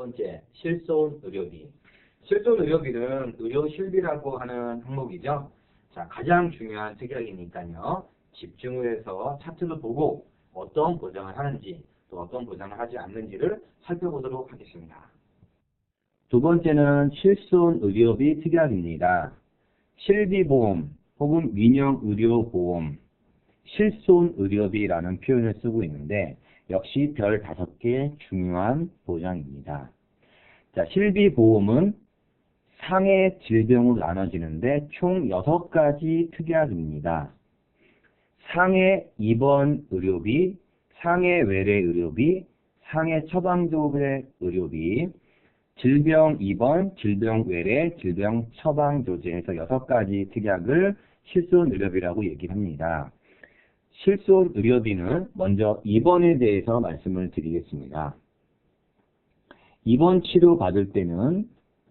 번째, 실손 의료비. 실손 의료비는 의료 실비라고 하는 항목이죠. 자, 가장 중요한 특약이니까요. 집중을 해서 차트를 보고 어떤 보장을 하는지 또 어떤 보장을 하지 않는지를 살펴보도록 하겠습니다. 두 번째는 실손 의료비 특약입니다. 실비보험 혹은 민영의료보험, 실손 의료비라는 표현을 쓰고 있는데 역시 별 5개 중요한 보장입니다. 자, 실비보험은 상해 질병으로 나눠지는데 총 6가지 특약입니다. 상해 입원 의료비, 상해 외래 의료비, 상해 처방조제 의료비, 질병 입원, 질병 외래, 질병 처방조제 해서 6가지 특약을 실손 의료비라고 얘기합니다. 실손 의료비는 먼저 입원에 대해서 말씀을 드리겠습니다. 입원 치료 받을 때는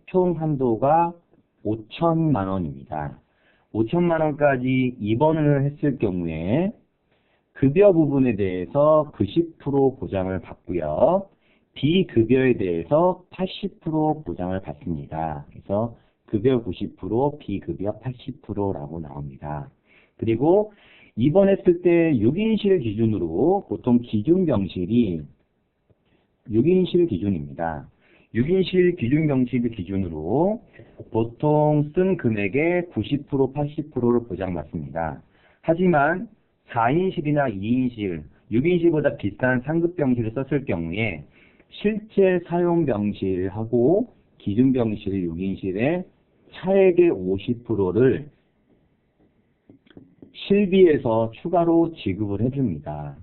총 한도가 5천만 원입니다. 5천만 원까지 입원을 했을 경우에 급여 부분에 대해서 90% 보장을 받고요. 비급여에 대해서 80% 보장을 받습니다. 그래서 급여 90%, 비급여 80%라고 나옵니다. 그리고 입원했을 때 6인실 기준으로 보통 기준병실이 6인실 기준입니다. 6인실 기준병실 기준으로 보통 쓴 금액의 90%, 80%를 보장받습니다. 하지만 4인실이나 2인실, 6인실보다 비싼 상급병실을 썼을 경우에 실제 사용병실하고 기준병실 6인실의 차액의 50%를 실비에서 추가로 지급을 해줍니다.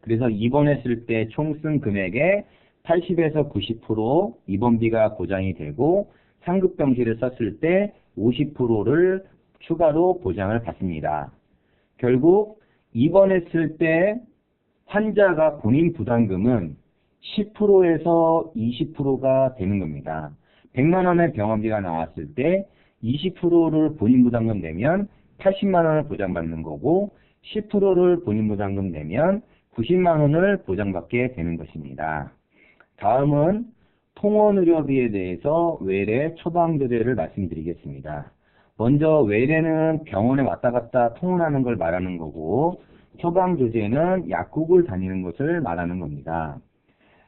그래서 입원했을 때 총 쓴 금액의 80에서 90% 입원비가 보장이 되고 상급병실을 썼을 때 50%를 추가로 보장을 받습니다. 결국 입원했을 때 환자가 본인 부담금은 10%에서 20%가 되는 겁니다. 100만 원의 병원비가 나왔을 때 20%를 본인 부담금 내면 80만 원을 보장받는 거고 10%를 본인 부담금 내면 90만 원을 보장받게 되는 것입니다. 다음은 통원의료비에 대해서 외래 처방조제를 말씀드리겠습니다. 먼저 외래는 병원에 왔다 갔다 통원하는 걸 말하는 거고 처방조제는 약국을 다니는 것을 말하는 겁니다.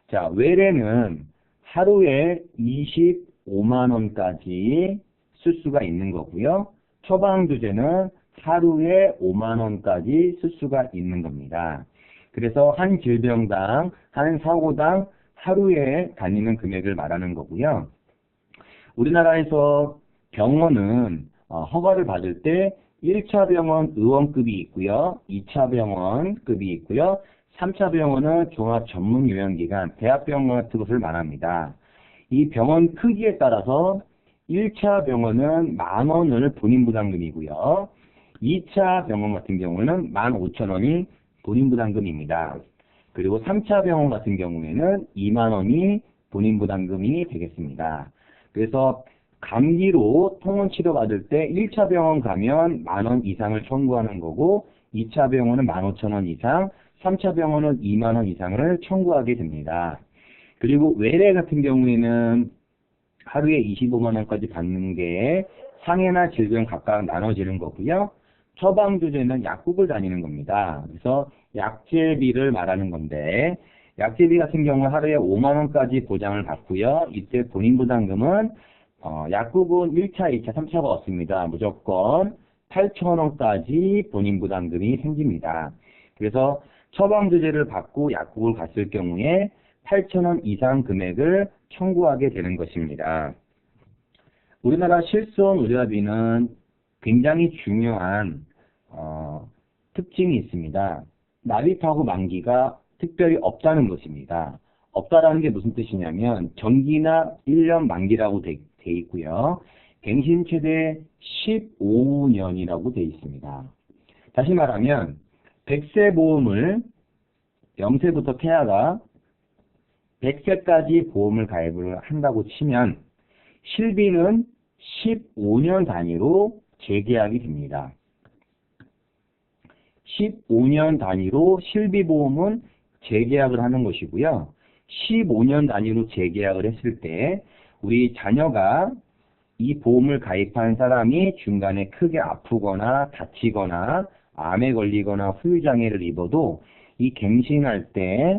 자, 외래는 하루에 25만 원까지 쓸 수가 있는 거고요. 처방조제는 하루에 5만 원까지 쓸 수가 있는 겁니다. 그래서 한 질병당, 한 사고당 하루에 다니는 금액을 말하는 거고요. 우리나라에서 병원은 허가를 받을 때 1차 병원 의원급이 있고요. 2차 병원급이 있고요. 3차 병원은 종합전문요양기관, 대학병원 같은 것을 말합니다. 이 병원 크기에 따라서 1차 병원은 10,000원을 본인 부담금이고요. 2차 병원 같은 경우는 15,000원이 본인 부담금입니다. 그리고 3차 병원 같은 경우에는 2만 원이 본인 부담금이 되겠습니다. 그래서 감기로 통원 치료 받을 때 1차 병원 가면 10,000원 이상을 청구하는 거고 2차 병원은 15,000원 이상, 3차 병원은 2만 원 이상을 청구하게 됩니다. 그리고 외래 같은 경우에는 하루에 25만 원까지 받는 게 상해나 질병 각각 나눠지는 거고요. 처방조제는 약국을 다니는 겁니다. 그래서 약제비를 말하는 건데 약제비 같은 경우 하루에 5만 원까지 보장을 받고요. 이때 본인 부담금은 약국은 1차, 2차, 3차가 없습니다. 무조건 8,000원까지 본인 부담금이 생깁니다. 그래서 처방조제를 받고 약국을 갔을 경우에 8,000원 이상 금액을 청구하게 되는 것입니다. 우리나라 실손 의료비는 굉장히 중요한 특징이 있습니다. 납입하고 만기가 특별히 없다는 것입니다. 없다라는 게 무슨 뜻이냐면 정기나 1년 만기라고 돼 있고요. 갱신 최대 15년이라고 돼 있습니다. 다시 말하면 100세 보험을 0세부터 태아가 100세까지 보험을 가입을 한다고 치면 실비는 15년 단위로 재계약이 됩니다. 15년 단위로 실비보험은 재계약을 하는 것이고요. 15년 단위로 재계약을 했을 때 우리 자녀가 이 보험을 가입한 사람이 중간에 크게 아프거나 다치거나 암에 걸리거나 후유장애를 입어도 이 갱신할 때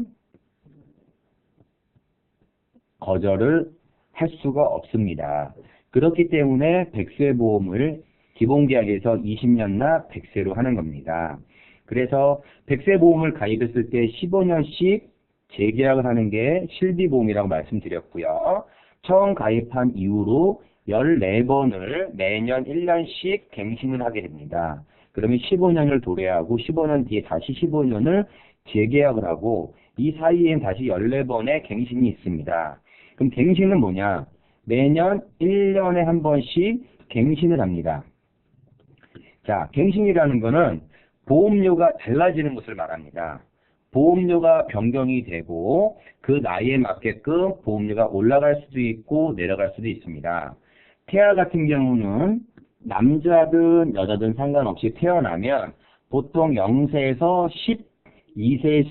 거절을 할 수가 없습니다. 그렇기 때문에 100세 보험을 기본계약에서 20년나 100세로 하는 겁니다. 그래서 100세 보험을 가입했을 때 15년씩 재계약을 하는 게 실비보험이라고 말씀드렸고요. 처음 가입한 이후로 14번을 매년 1년씩 갱신을 하게 됩니다. 그러면 15년을 도래하고 15년 뒤에 다시 15년을 재계약을 하고 이 사이엔 다시 14번의 갱신이 있습니다. 그럼 갱신은 뭐냐? 매년 1년에 한 번씩 갱신을 합니다. 자, 갱신이라는 거는 보험료가 달라지는 것을 말합니다. 보험료가 변경이 되고 그 나이에 맞게끔 보험료가 올라갈 수도 있고 내려갈 수도 있습니다. 태아 같은 경우는 남자든 여자든 상관없이 태어나면 보통 0세에서 12세,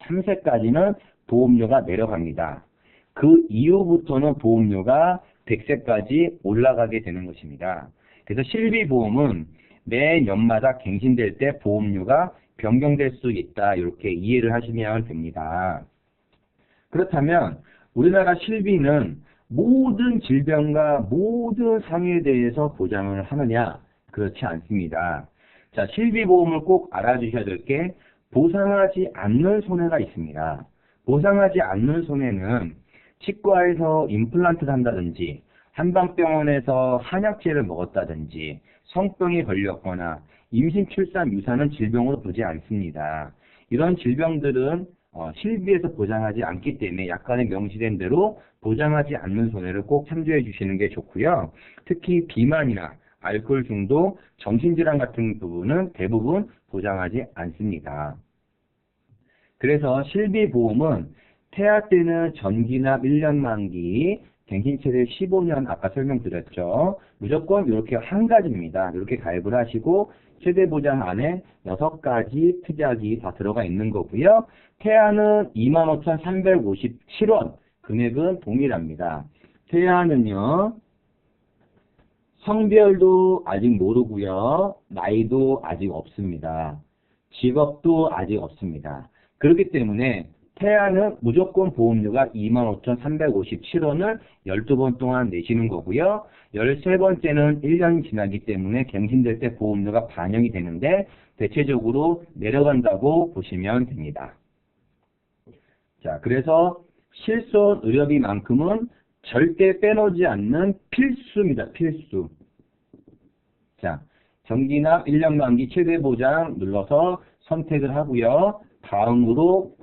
13세까지는 보험료가 내려갑니다. 그 이후부터는 보험료가 100세까지 올라가게 되는 것입니다. 그래서 실비보험은 매년마다 갱신될 때 보험료가 변경될 수 있다. 이렇게 이해를 하시면 됩니다. 그렇다면 우리나라 실비는 모든 질병과 모든 상해에 대해서 보장을 하느냐? 그렇지 않습니다. 자, 실비보험을 꼭 알아주셔야 될 게 보상하지 않는 손해가 있습니다. 보상하지 않는 손해는 치과에서 임플란트를 한다든지 한방병원에서 한약제를 먹었다든지 성병이 걸렸거나 임신, 출산, 유산은 질병으로 보지 않습니다. 이런 질병들은 실비에서 보장하지 않기 때문에 약관에 명시된 대로 보장하지 않는 손해를 꼭 참조해 주시는 게 좋고요. 특히 비만이나 알코올 중독, 정신질환 같은 부분은 대부분 보장하지 않습니다. 그래서 실비보험은 태아 때는 전기납 1년 만기, 갱신 최대 15년 아까 설명드렸죠. 무조건 이렇게 한 가지입니다. 이렇게 가입을 하시고 최대 보장 안에 6가지 특약이 다 들어가 있는 거고요. 태아는 25,357원, 금액은 동일합니다. 태아는요, 성별도 아직 모르고요. 나이도 아직 없습니다. 직업도 아직 없습니다. 그렇기 때문에 태아는 무조건 보험료가 25,357원을 12번 동안 내시는 거고요. 13번째는 1년이 지나기 때문에 갱신될 때 보험료가 반영이 되는데 대체적으로 내려간다고 보시면 됩니다. 자, 그래서 실손 의료비만큼은 절대 빼놓지 않는 필수입니다. 필수. 자, 정기납 1년 만기 최대 보장 눌러서 선택을 하고요. 다음으로